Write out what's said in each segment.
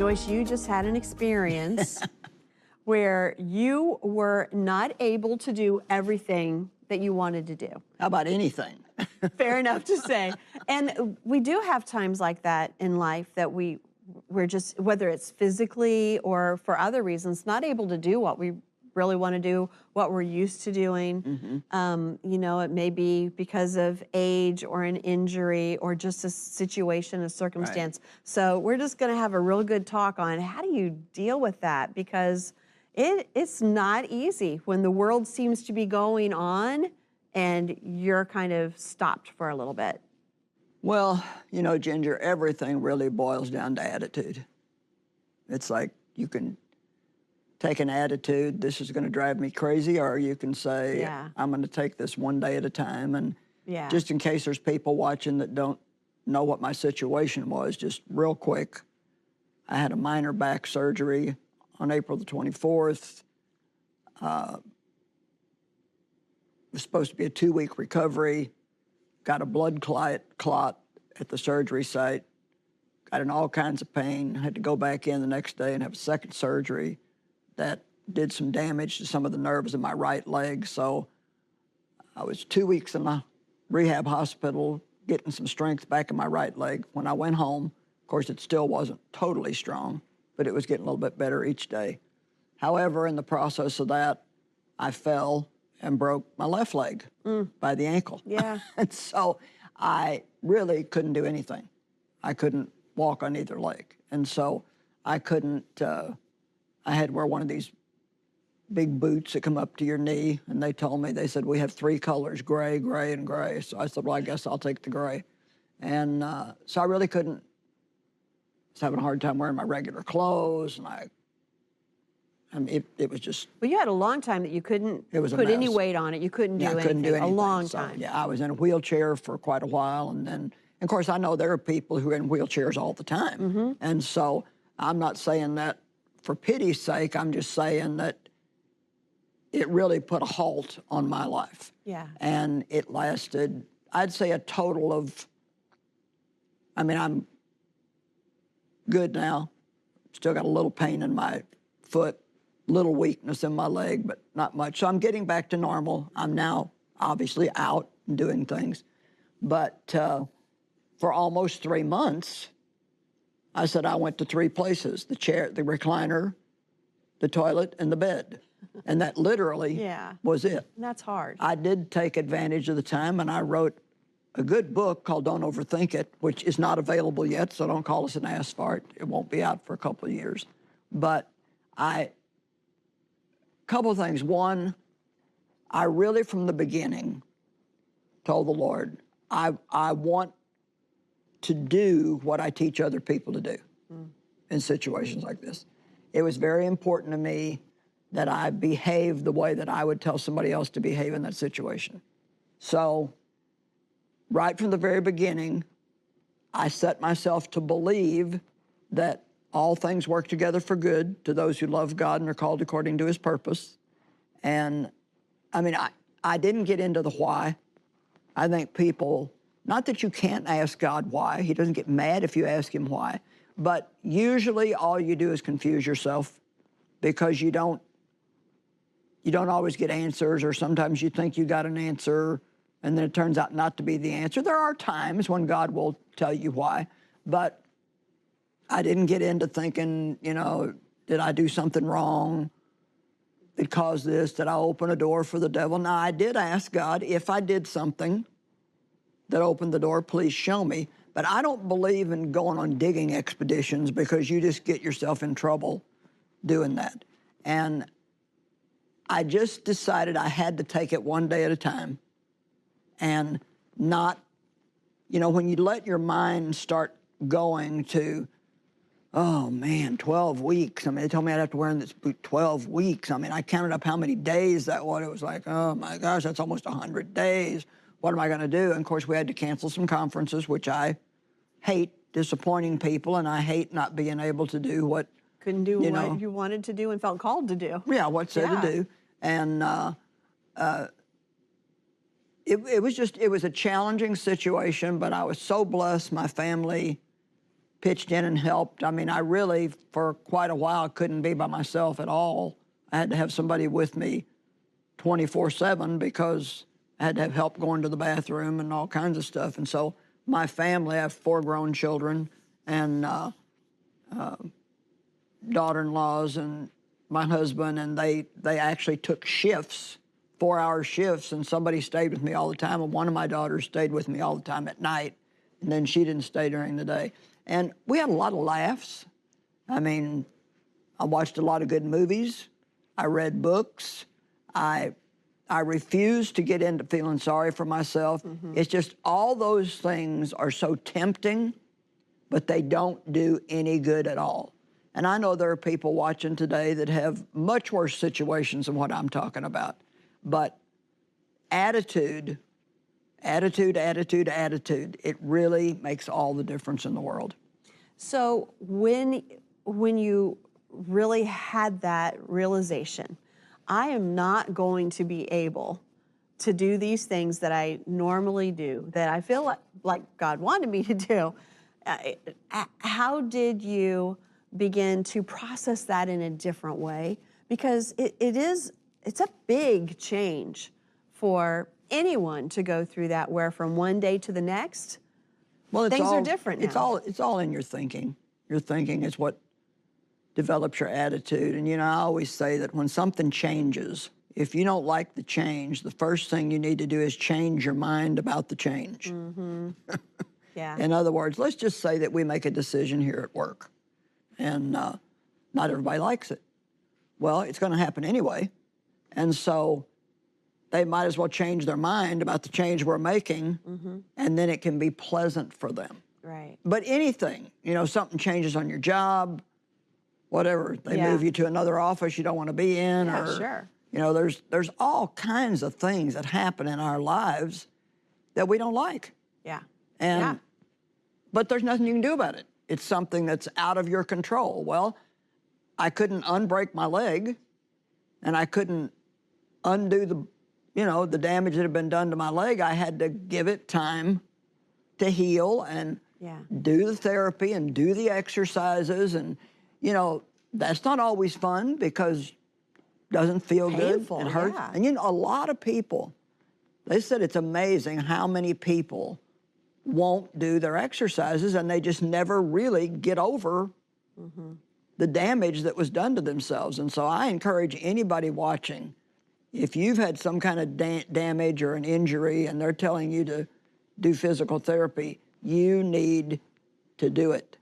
Joyce, you just had an experience where you were not able to do everything that you wanted to do. How about anything? Fair enough to say. And we do have times like that in life that we're just, whether it's physically or for other reasons, not able to do what we really want to do, what we're used to doing. You know, it may be because of age or an injury or just a situation, a circumstance. Right. So we're just going to have a real good talk on how do you deal with that, because it's not easy when the world seems to be going on and you're kind of stopped for a little bit. Well, you know, Ginger, everything really boils down to attitude. It's like you can take an attitude, this is going to drive me crazy, or you can say, Yeah. I'm going to take this one day at a time. And Yeah. just in case there's people watching that don't know what my situation was, just real quick, I had a minor back surgery on April the 24th. It was supposed to be a 2-week recovery. Got a blood clot at the surgery site. Got in all kinds of pain. Had to go back in the next day and have a second surgery that did some damage to some of the nerves in my right leg. So I was 2 weeks in the rehab hospital getting some strength back in my right leg. When I went home, of course, it still wasn't totally strong, but it was getting a little bit better each day. However, in the process of that, I fell and broke my left leg by the ankle. Yeah. And so I really couldn't do anything. I couldn't walk on either leg. And so I couldn't, I had to wear one of these big boots that come up to your knee. And they told me, they said, we have 3 colors, gray, gray, and gray. So I said, well, I guess I'll take the gray. And so I really couldn't, I was having a hard time wearing my regular clothes. And I mean, it was just. Well, you had a long time that you couldn't It was a put any mess. weight on it. You couldn't do Yeah, I anything. couldn't do anything. A long So, time. yeah, I was in a wheelchair for quite a while. And then, of course, I know there are people who are in wheelchairs all the time. And so I'm not saying that for pity's sake. I'm just saying that it really put a halt on my life. Yeah. And it lasted, I'd say, a total of, I mean, I'm good now. Still got a little pain in my foot, little weakness in my leg, but not much. So I'm getting back to normal. I'm now obviously out and doing things. But for almost 3 months, I said I went to 3 places: the chair, the recliner, the toilet, and the bed. And that literally was it. And that's hard. I did take advantage of the time, and I wrote a good book called Don't Overthink It, which is not available yet, so don't call us and ask for it. It won't be out for a couple of years. But couple of things. One, I really, from the beginning, told the Lord, I want to do what I teach other people to do in situations like this. It was very important to me that I behave the way that I would tell somebody else to behave in that situation. So right from the very beginning, I set myself to believe that all things work together for good to those who love God and are called according to his purpose. And I mean, I didn't get into the why. I think people, not that you can't ask God why, he doesn't get mad if you ask him why, but usually all you do is confuse yourself because you don't always get answers, or sometimes you think you got an answer and then it turns out not to be the answer. There are times when God will tell you why, but I didn't get into thinking, you know, did I do something wrong that caused this? Did I open a door for the devil? Now, I did ask God, if I did something that opened the door, please show me. But I don't believe in going on digging expeditions because you just get yourself in trouble doing that. And I just decided I had to take it one day at a time and not, you know, when you let your mind start going to, oh man, 12 weeks. I mean, they told me I'd have to wear this boot 12 weeks. I mean, I counted up how many days that was. It was like, oh my gosh, that's almost 100 days. What am I going to do? And of course, we had to cancel some conferences, which I hate disappointing people, and I hate not being able to do what couldn't do what you wanted to do and felt called to do. Yeah, what said to do. And it was a challenging situation, but I was so blessed. My family pitched in and helped. I mean, I really, for quite a while, couldn't be by myself at all. I had to have somebody with me 24/7 because I had to have help going to the bathroom and all kinds of stuff. And so my family, I have 4 grown children and daughter-in-laws and my husband, and they actually took shifts, 4-hour shifts, and somebody stayed with me all the time. And one of my daughters stayed with me all the time at night, and then she didn't stay during the day. And we had a lot of laughs. I mean, I watched a lot of good movies. I read books. I refused to get into feeling sorry for myself. It's just all those things are so tempting, but they don't do any good at all. And I know there are people watching today that have much worse situations than what I'm talking about. But attitude, it really makes all the difference in the world. So when you really had that realization, I am not going to be able to do these things that I normally do, that I feel like God wanted me to do, how did you begin to process that in a different way? Because it's a big change for anyone to go through that, where from one day to the next, things are different now. It's all in your thinking. Your thinking is what develops your attitude. And, you know, I always say that when something changes, if you don't like the change, the first thing you need to do is change your mind about the change. Yeah. In other words, let's just say that we make a decision here at work, and not everybody likes it. Well, it's going to happen anyway. And so they might as well change their mind about the change we're making, and then it can be pleasant for them. Right. But anything, you know, something changes on your job, whatever, they move you to another office you don't want to be in, Yeah, or, sure. you know, there's all kinds of things that happen in our lives that we don't like. Yeah. And, but there's nothing you can do about it. It's something that's out of your control. Well, I couldn't unbreak my leg, and I couldn't undo the damage that had been done to my leg. I had to give it time to heal and do the therapy and do the exercises. And, you know, that's not always fun because it doesn't feel Painful, good. It hurts. yeah. And, you know, a lot of people, they said it's amazing how many people won't do their exercises, and they just never really get over the damage that was done to themselves. And so I encourage anybody watching, if you've had some kind of damage or an injury and they're telling you to do physical therapy, you need to do it.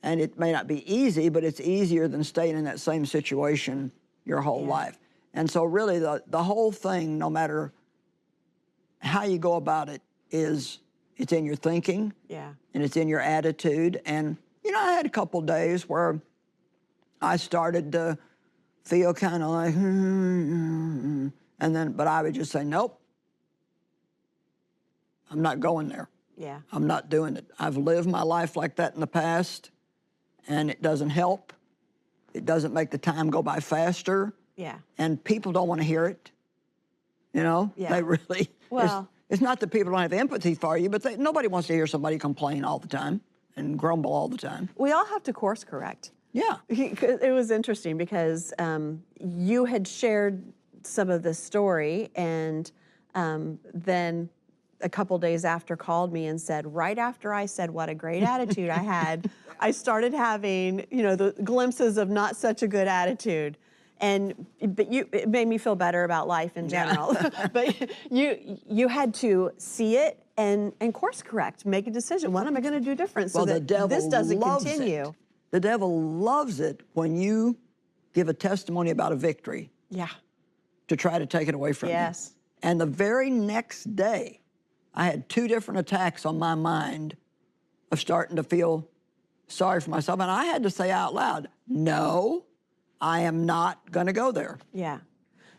And it may not be easy, but it's easier than staying in that same situation your whole life. And so really the whole thing, no matter how you go about it, it's in your thinking, and it's in your attitude. And, you know, I had a couple days where I started to feel kind of like, but I would just say, nope, I'm not going there. Yeah. I'm not doing it. I've lived my life like that in the past, and it doesn't help. It doesn't make the time go by faster. Yeah. And people don't want to hear it. You know, they really, Well, it's not that people don't have empathy for you, but nobody wants to hear somebody complain all the time and grumble all the time. we all have to course correct. Yeah. It was interesting because you had shared some of this story, and then a couple days after called me and said, right after I said what a great attitude I had, I started having, you know, the glimpses of not such a good attitude. But it made me feel better about life in general. But you had to see it and course correct, make a decision. What am I going to do different so that this doesn't continue? The devil loves it when you give a testimony about a victory. Yeah. To try to take it away from you. Yes. And the very next day, I had 2 different attacks on my mind of starting to feel sorry for myself. And I had to say out loud, no, I am not going to go there. Yeah.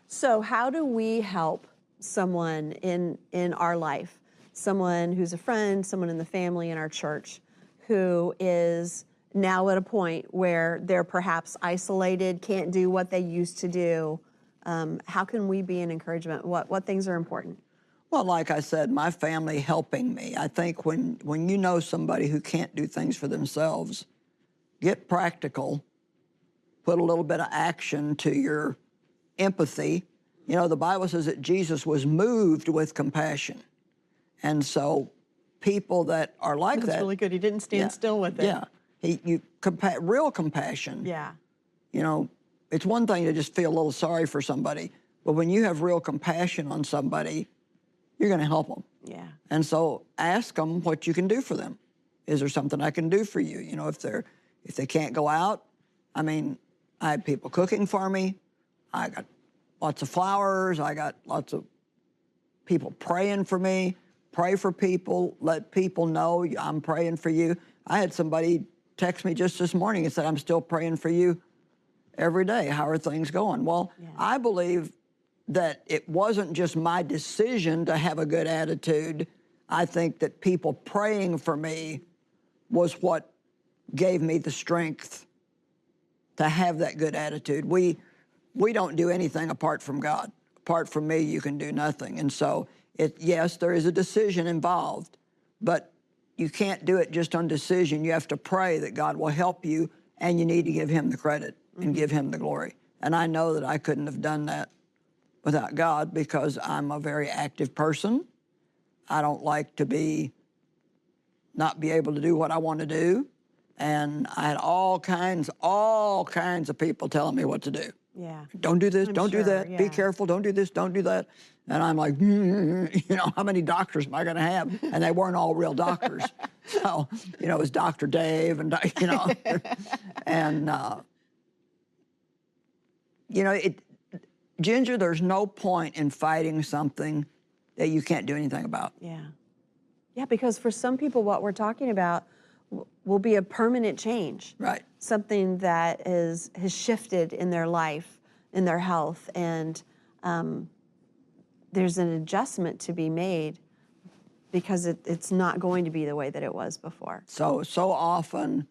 So how do we help someone in our life, someone who's a friend, someone in the family, in our church, who is now at a point where they're perhaps isolated, can't do what they used to do? How can we be an encouragement? What things are important? Well, like I said, my family helping me. I think when you know somebody who can't do things for themselves, get practical, put a little bit of action to your empathy. You know, the Bible says that Jesus was moved with compassion. And so people that are like That's that. really good. He didn't stand still with it. Yeah. Real compassion. Yeah. You know, it's one thing to just feel a little sorry for somebody, but when you have real compassion on somebody, you're going to help them. Yeah. And so ask them what you can do for them. Is there something I can do for you? You know, if they can't go out, I mean, I had people cooking for me. I got lots of flowers. I got lots of people praying for me. Pray for people. Let people know I'm praying for you. I had somebody text me just this morning and said, I'm still praying for you every day. How are things going? Well, Yeah. I believe that it wasn't just my decision to have a good attitude. I think that people praying for me was what gave me the strength to have that good attitude. We don't do anything apart from God. Apart from me, you can do nothing. And so, yes, there is a decision involved, but you can't do it just on decision. You have to pray that God will help you, and you need to give him the credit and give him the glory. And I know that I couldn't have done that without God, because I'm a very active person. I don't like to not be able to do what I want to do. And I had all kinds of people telling me what to do. Yeah. Don't do this, I'm don't do sure, that, be yeah. careful, don't do this, don't do that. And I'm like, you know, how many doctors am I going to have? And they weren't all real doctors. So, you know, it was Dr. Dave and, you know, and, you know, Ginger, there's no point in fighting something that you can't do anything about. Yeah. Yeah, because for some people, what we're talking about will be a permanent change. Right. Something that has shifted in their life, in their health, and there's an adjustment to be made because it's not going to be the way that it was before. So often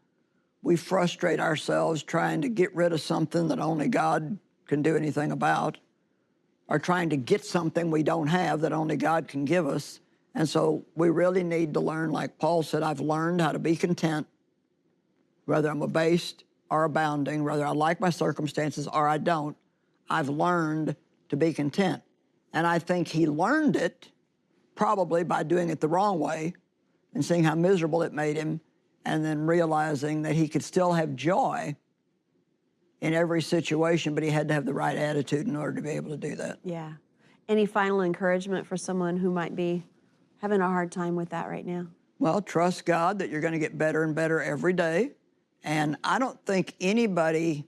we frustrate ourselves trying to get rid of something that only God can do anything about, or trying to get something we don't have that only God can give us. And so we really need to learn, like Paul said, I've learned how to be content, whether I'm abased or abounding, whether I like my circumstances or I don't. I've learned to be content. And I think he learned it probably by doing it the wrong way and seeing how miserable it made him, and then realizing that he could still have joy in every situation, but he had to have the right attitude in order to be able to do that. Yeah. Any final encouragement for someone who might be having a hard time with that right now? Well, trust God that you're going to get better and better every day. And I don't think anybody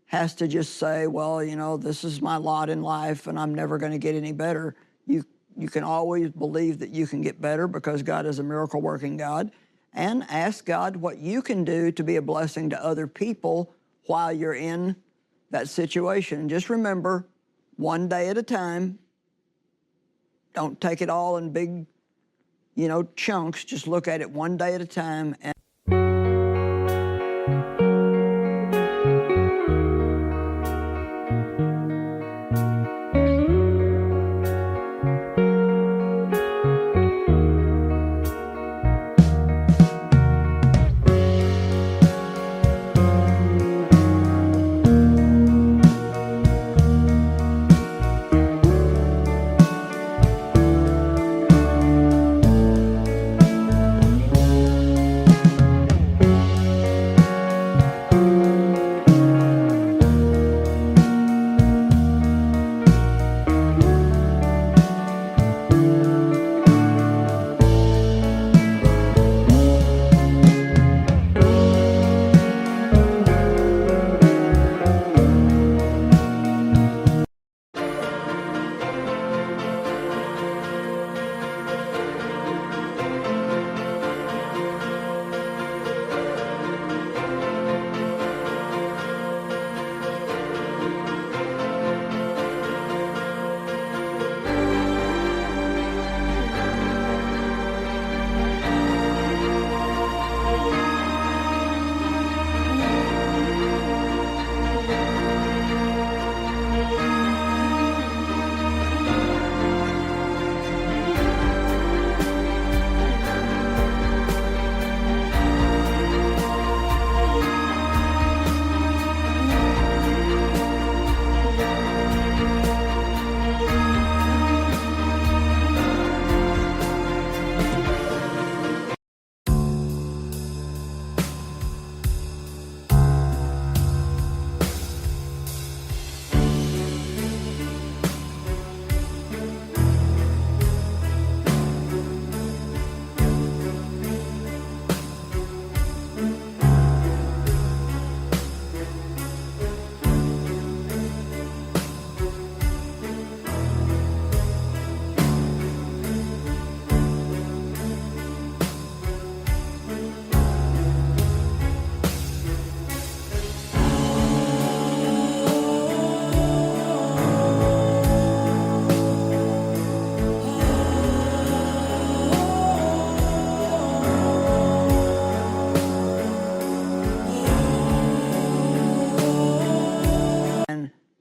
has to just say, well, you know, this is my lot in life and I'm never going to get any better. You can always believe that you can get better, because God is a miracle working God, and ask God what you can do to be a blessing to other people while you're in that situation. Just remember, one day at a time. Don't take it all in big, you know, chunks. Just look at it one day at a time. And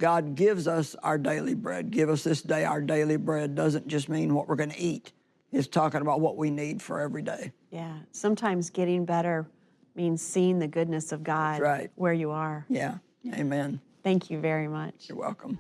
God gives us our daily bread. Give us this day our daily bread doesn't just mean what we're going to eat. It's talking about what we need for every day. Yeah. Sometimes getting better means seeing the goodness of God right. where you are. Yeah. Amen. Thank you very much. You're welcome.